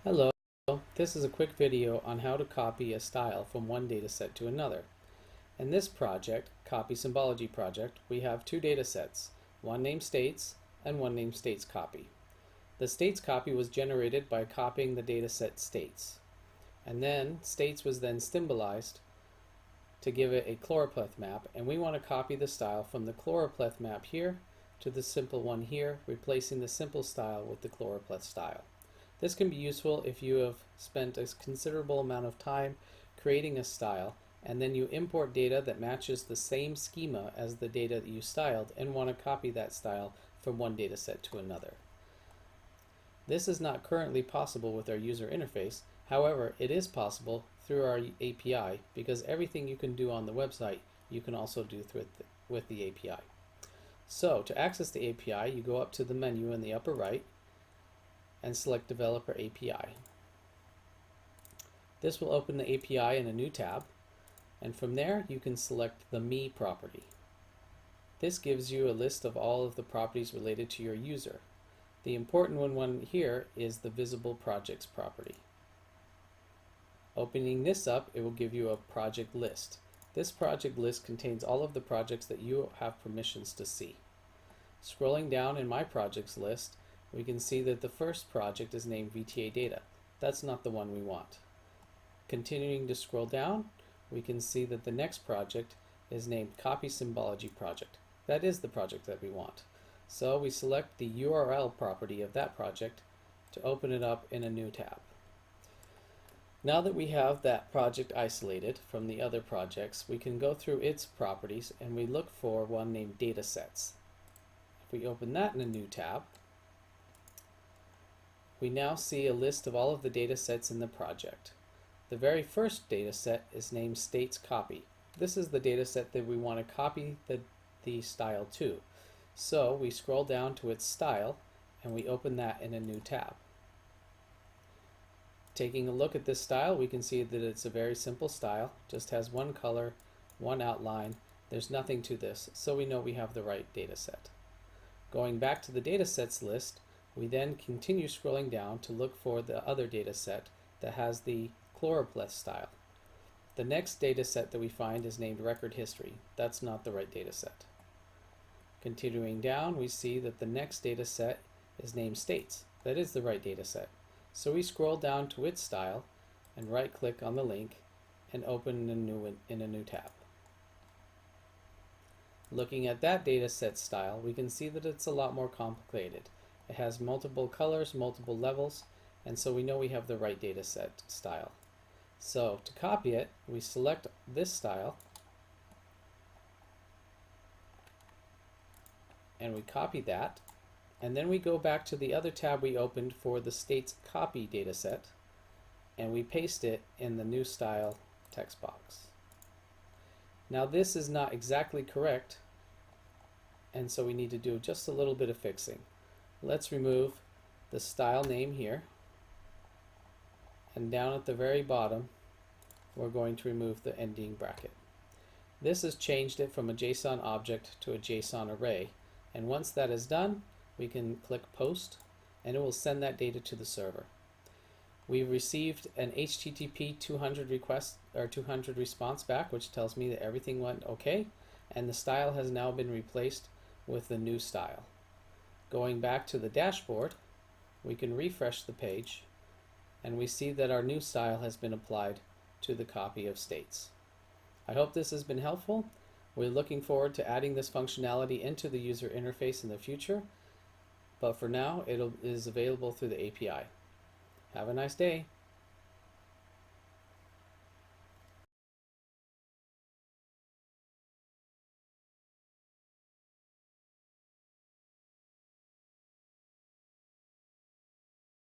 Hello, this is a quick video on how to copy a style from one dataset to another. In this project, Copy Symbology project, we have two datasets, one named States and one named States Copy. The States copy was generated by copying the dataset States, and then States was then symbolized to give it a chloropleth map, and we want to copy the style from the chloropleth map here to the simple one here, replacing the simple style with the chloropleth style. This can be useful if you have spent a considerable amount of time creating a style and then you import data that matches the same schema as the data that you styled and want to copy that style from one dataset to another. This is not currently possible with our user interface. However, it is possible through our API, because everything you can do on the website you can also do with the API. So to access the API, you go up to the menu in the upper right and select Developer API. This will open the API in a new tab, and from there you can select the Me property. This gives you a list of all of the properties related to your user. The important one here is the Visible Projects property. Opening this up, it will give you a project list. This project list contains all of the projects that you have permissions to see. Scrolling down in my projects list, we can see that the first project is named VTA Data. That's not the one we want. Continuing to scroll down, we can see that the next project is named Copy Symbology Project. That is the project that we want. So we select the URL property of that project to open it up in a new tab. Now that we have that project isolated from the other projects, we can go through its properties and we look for one named Datasets. If we open that in a new tab, we now see a list of all of the datasets in the project. The very first dataset is named States Copy. This is the dataset that we want to copy the style to. So we scroll down to its style and we open that in a new tab. Taking a look at this style, we can see that it's a very simple style, just has one color, one outline. There's nothing to this, so we know we have the right dataset. Going back to the datasets list, we then continue scrolling down to look for the other dataset that has the chloropleth style. The next dataset that we find is named Record History. That's not the right dataset. Continuing down, we see that the next dataset is named States. That is the right dataset. So we scroll down to its style and right-click on the link and open in a new tab. Looking at that dataset style, we can see that it's a lot more complicated. It has multiple colors, multiple levels, and so we know we have the right dataset style. So to copy it, we select this style and we copy that, and then we go back to the other tab we opened for the States Copy dataset and we paste it in the new style text box. Now this is not exactly correct, and so we need to do just a little bit of fixing. Let's remove the style name here, and down at the very bottom we're going to remove the ending bracket. This has changed it from a JSON object to a JSON array, and once that is done, we can click Post and it will send that data to the server. We've received an HTTP 200 request or 200 response back, which tells me that everything went okay and the style has now been replaced with the new style. Going back to the dashboard, we can refresh the page and we see that our new style has been applied to the copy of States. I hope this has been helpful. We're looking forward to adding this functionality into the user interface in the future, but for now it is available through the API. Have a nice day.